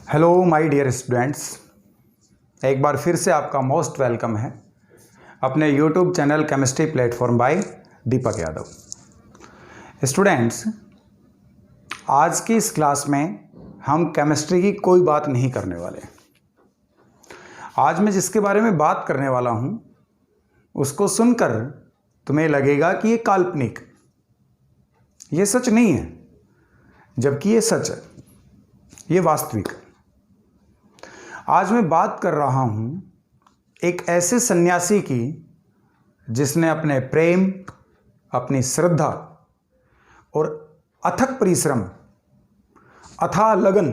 Hello my dear students, एक बार फिर से आपका मोस्ट वेलकम है अपने YouTube channel chemistry platform bye Deepak Yadav. Students, आज की इस क्लास में हम केमिस्ट्री की कोई बात नहीं करने वाले। आज मैं जिसके बारे में बात करने वाला हूँ उसको सुनकर तुम्हें लगेगा कि ये काल्पनिक, ये सच नहीं है, जबकि ये सच है, ये वास्तविक। आज मैं बात कर रहा हूं एक ऐसे सन्यासी की जिसने अपने प्रेम, अपनी श्रद्धा और अथक परिश्रम, अथाह लगन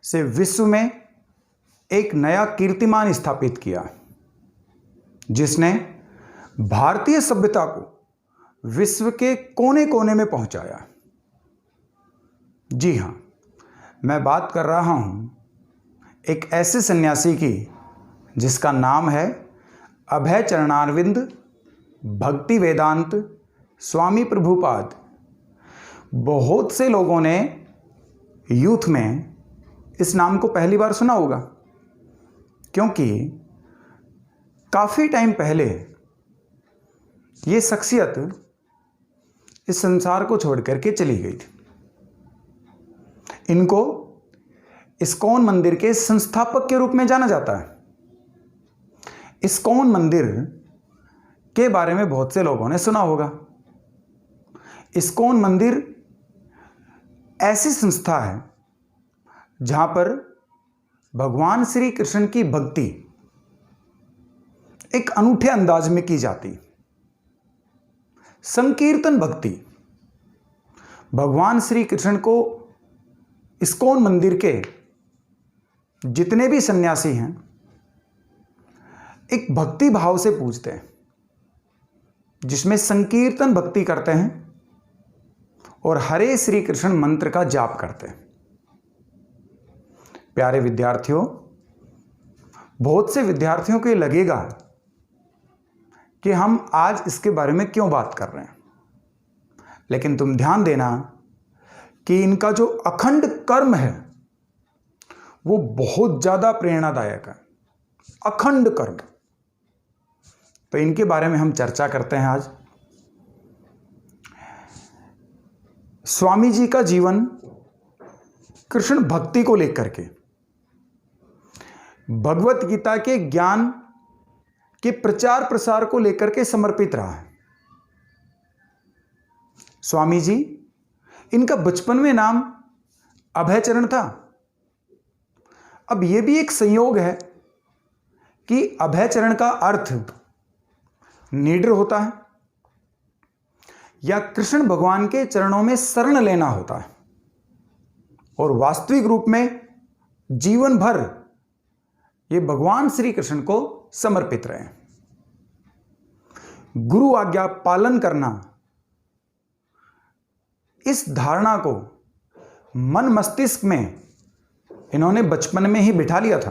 से विश्व में एक नया कीर्तिमान स्थापित किया, जिसने भारतीय सभ्यता को विश्व के कोने कोने में पहुंचाया। जी हां, मैं बात कर रहा हूं एक ऐसे सन्यासी की जिसका नाम है अभय चरणारविंद भक्ति वेदांत स्वामी प्रभुपाद। बहुत से लोगों ने यूथ में इस नाम को पहली बार सुना होगा, क्योंकि काफ़ी टाइम पहले ये शख्सियत इस संसार को छोड़ करके चली गई थी। इनको इस्कॉन मंदिर के संस्थापक के रूप में जाना जाता है। इस्कॉन मंदिर के बारे में बहुत से लोगों ने सुना होगा। इस्कॉन मंदिर ऐसी संस्था है जहां पर भगवान श्री कृष्ण की भक्ति एक अनूठे अंदाज में की जाती। संकीर्तन भक्ति भगवान श्री कृष्ण को इस्कॉन मंदिर के जितने भी सन्यासी हैं एक भक्ति भाव से पूजते हैं, जिसमें संकीर्तन भक्ति करते हैं और हरे श्री कृष्ण मंत्र का जाप करते हैं। प्यारे विद्यार्थियों, बहुत से विद्यार्थियों को ये लगेगा कि हम आज इसके बारे में क्यों बात कर रहे हैं, लेकिन तुम ध्यान देना कि इनका जो अखंड कर्म है वो बहुत ज्यादा प्रेरणादायक है। अखंड कर्म, तो इनके बारे में हम चर्चा करते हैं आज। स्वामी जी का जीवन कृष्ण भक्ति को लेकर के, भगवत गीता के ज्ञान के प्रचार प्रसार को लेकर के समर्पित रहा है। स्वामी जी, इनका बचपन में नाम अभयचरण था। अब यह भी एक संयोग है कि अभयचरण का अर्थ निडर होता है या कृष्ण भगवान के चरणों में शरण लेना होता है, और वास्तविक रूप में जीवन भर ये भगवान श्री कृष्ण को समर्पित रहे। गुरु आज्ञा पालन करना, इस धारणा को मन मस्तिष्क में इन्होंने बचपन में ही बिठा लिया था।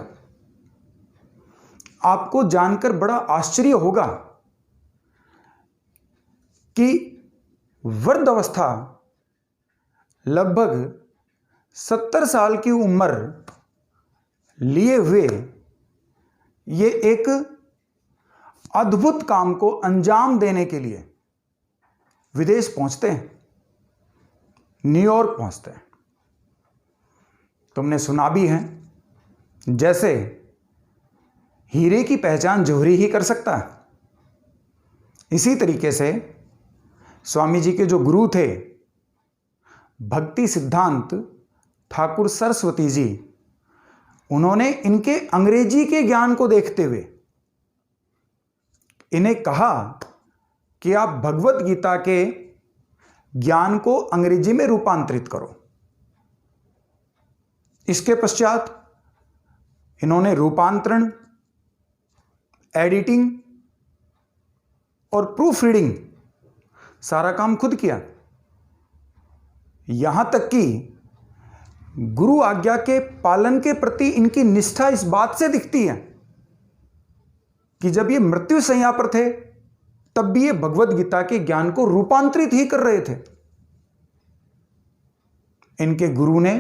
आपको जानकर बड़ा आश्चर्य होगा कि वृद्ध अवस्था, लगभग 70 साल की उम्र लिए हुए ये एक अद्भुत काम को अंजाम देने के लिए विदेश पहुंचते हैं, न्यूयॉर्क पहुंचते हैं। तुमने सुना भी है, जैसे हीरे की पहचान जौहरी ही कर सकता है, इसी तरीके से स्वामी जी के जो गुरु थे भक्ति सिद्धांत ठाकुर सरस्वती जी, उन्होंने इनके अंग्रेजी के ज्ञान को देखते हुए इन्हें कहा कि आप भगवत गीता के ज्ञान को अंग्रेजी में रूपांतरित करो। इसके पश्चात इन्होंने रूपांतरण, एडिटिंग और प्रूफ रीडिंग सारा काम खुद किया। यहां तक कि गुरु आज्ञा के पालन के प्रति इनकी निष्ठा इस बात से दिखती है कि जब ये मृत्यु शैया पर थे तब भी ये भगवत गीता के ज्ञान को रूपांतरित ही कर रहे थे। इनके गुरु ने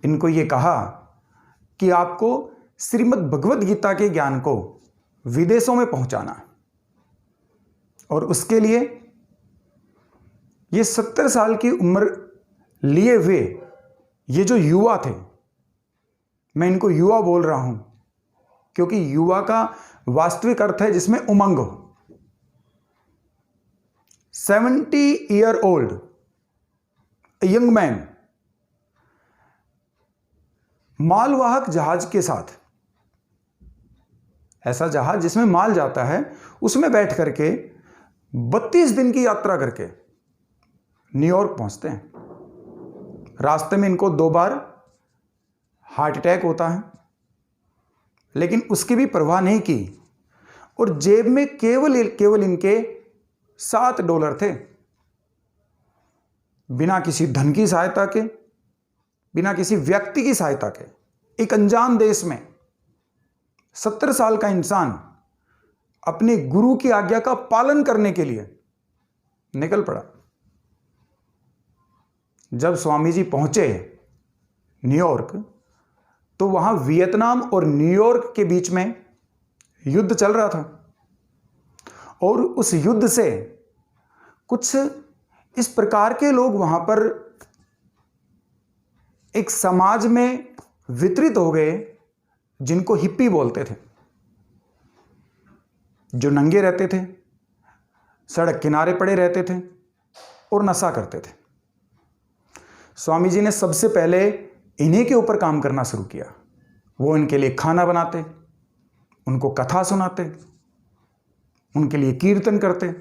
इनको ये कहा कि आपको श्रीमद् भगवद गीता के ज्ञान को विदेशों में पहुंचाना, और उसके लिए ये 70 साल की उम्र लिए हुए ये जो युवा थे, मैं इनको युवा बोल रहा हूं क्योंकि युवा का वास्तविक अर्थ है जिसमें उमंग हो। 70 ईयर ओल्ड यंग मैन मालवाहक जहाज के साथ, ऐसा जहाज जिसमें माल जाता है, उसमें बैठ करके 32 दिन की यात्रा करके न्यूयॉर्क पहुंचते हैं। रास्ते में इनको 2 बार हार्ट अटैक होता है, लेकिन उसकी भी परवाह नहीं की, और जेब में केवल इनके $7 थे। बिना किसी धन की सहायता के, बिना किसी व्यक्ति की सहायता के, एक अनजान देश में 70 साल का इंसान अपने गुरु की आज्ञा का पालन करने के लिए निकल पड़ा। जब स्वामी जी पहुंचे न्यूयॉर्क, तो वहां वियतनाम और न्यूयॉर्क के बीच में युद्ध चल रहा था, और उस युद्ध से कुछ इस प्रकार के लोग वहां पर एक समाज में वितरित हो गए जिनको हिप्पी बोलते थे, जो नंगे रहते थे, सड़क किनारे पड़े रहते थे और नशा करते थे। स्वामी जी ने सबसे पहले इन्हीं के ऊपर काम करना शुरू किया। वो इनके लिए खाना बनाते, उनको कथा सुनाते, उनके लिए कीर्तन करते,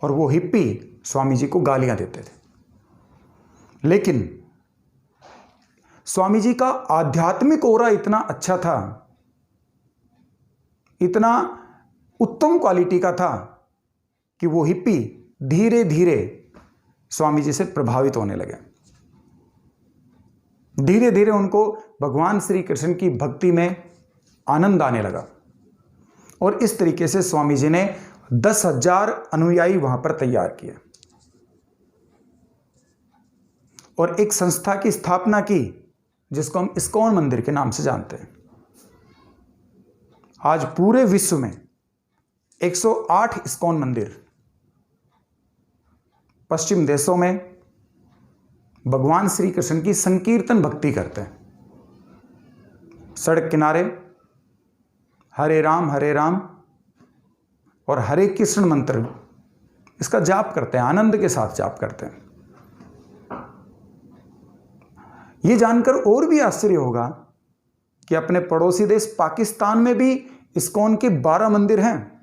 और वो हिप्पी स्वामी जी को गालियां देते थे। लेकिन स्वामी जी का आध्यात्मिक ओरा इतना अच्छा था, इतना उत्तम क्वालिटी का था कि वो हिप्पी धीरे धीरे स्वामी जी से प्रभावित होने लगे। धीरे धीरे उनको भगवान श्री कृष्ण की भक्ति में आनंद आने लगा, और इस तरीके से स्वामी जी ने 10,000 अनुयायी वहां पर तैयार किए और एक संस्था की स्थापना की जिसको हम इस्कॉन मंदिर के नाम से जानते हैं। आज पूरे विश्व में 108 इस्कॉन मंदिर पश्चिम देशों में भगवान श्री कृष्ण की संकीर्तन भक्ति करते हैं। सड़क किनारे हरे राम और हरे कृष्ण मंत्र इसका जाप करते हैं, आनंद के साथ जाप करते हैं। यह जानकर और भी आश्चर्य होगा कि अपने पड़ोसी देश पाकिस्तान में भी इस्कॉन के 12 मंदिर हैं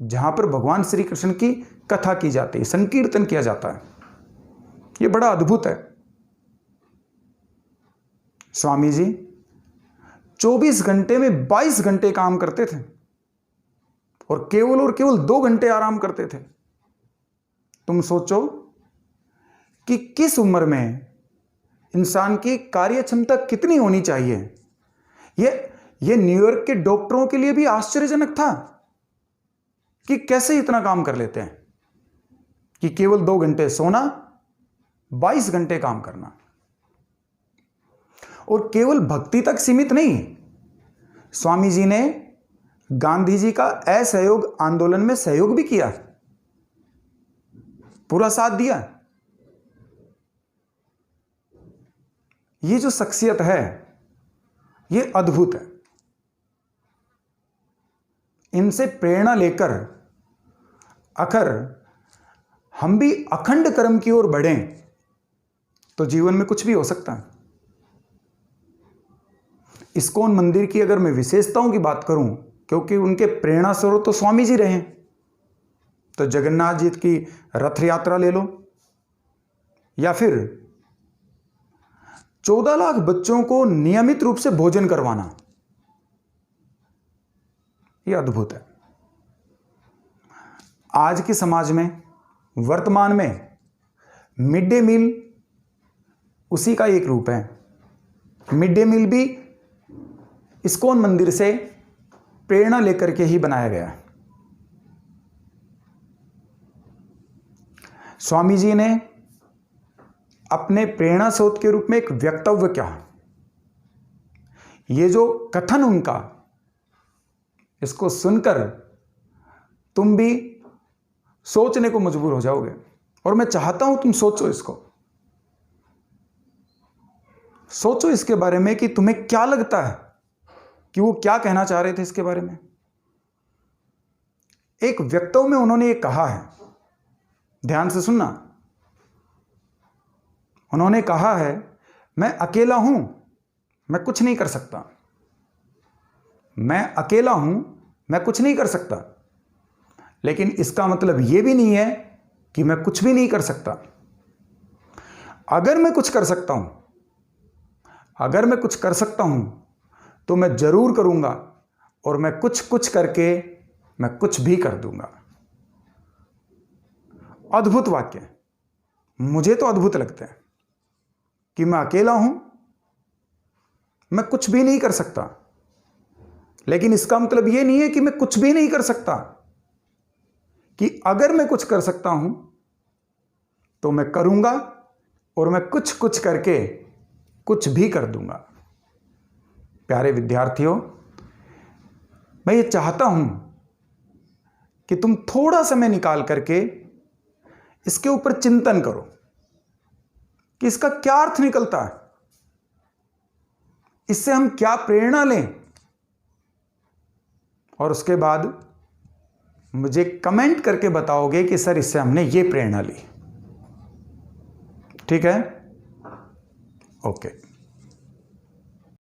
जहां पर भगवान श्री कृष्ण की कथा की जाती है, संकीर्तन किया जाता है। यह बड़ा अद्भुत है। स्वामी जी 24 घंटे में 22 घंटे काम करते थे और केवल 2 घंटे आराम करते थे। तुम सोचो कि किस उम्र में इंसान की कार्य क्षमता कितनी होनी चाहिए। यह न्यूयॉर्क के डॉक्टरों के लिए भी आश्चर्यजनक था कि कैसे इतना काम कर लेते हैं कि केवल 2 घंटे सोना, 22 घंटे काम करना। और केवल भक्ति तक सीमित नहीं, स्वामी जी ने गांधी जी का असहयोग आंदोलन में सहयोग भी किया, पूरा साथ दिया। ये जो शख्सियत है ये अद्भुत है। इनसे प्रेरणा लेकर अगर हम भी अखंड कर्म की ओर बढ़ें तो जीवन में कुछ भी हो सकता है। इस्कॉन मंदिर की अगर मैं विशेषताओं की बात करूं, क्योंकि उनके प्रेरणा स्रोत तो स्वामी जी रहे, तो जगन्नाथ जी की रथ यात्रा ले लो, या फिर 14 लाख बच्चों को नियमित रूप से भोजन करवाना, यह अद्भुत है। आज के समाज में वर्तमान में मिड डे मील उसी का एक रूप है। मिड डे मील भी इस्कॉन मंदिर से प्रेरणा लेकर के ही बनाया गया है। स्वामी जी ने अपने प्रेरणा स्रोत के रूप में एक वक्तव्य क्या है, ये जो कथन उनका, इसको सुनकर तुम भी सोचने को मजबूर हो जाओगे। और मैं चाहता हूं तुम सोचो, इसको सोचो इसके बारे में कि तुम्हें क्या लगता है कि वो क्या कहना चाह रहे थे इसके बारे में। एक वक्तव्य में उन्होंने ये कहा है, ध्यान से सुनना। उन्होंने कहा है, मैं अकेला हूं, मैं कुछ नहीं कर सकता। मैं अकेला हूं, मैं कुछ नहीं कर सकता। लेकिन इसका मतलब यह भी नहीं है कि मैं कुछ भी नहीं कर सकता। अगर मैं कुछ कर सकता हूं, अगर मैं कुछ कर सकता हूं तो मैं जरूर करूंगा, और मैं कुछ करके मैं कुछ भी कर दूंगा। अद्भुत वाक्य, मुझे तो अद्भुत लगते हैं कि मैं अकेला हूं, मैं कुछ भी नहीं कर सकता। लेकिन इसका मतलब यह नहीं है कि मैं कुछ भी नहीं कर सकता, कि अगर मैं कुछ कर सकता हूं तो मैं करूंगा, और मैं कुछ करके कुछ भी कर दूंगा। प्यारे विद्यार्थियों, मैं ये चाहता हूं कि तुम थोड़ा समय निकाल करके इसके ऊपर चिंतन करो कि इसका क्या अर्थ निकलता है, इससे हम क्या प्रेरणा लें, और उसके बाद मुझे कमेंट करके बताओगे कि सर इससे हमने ये प्रेरणा ली। ठीक है? ओके।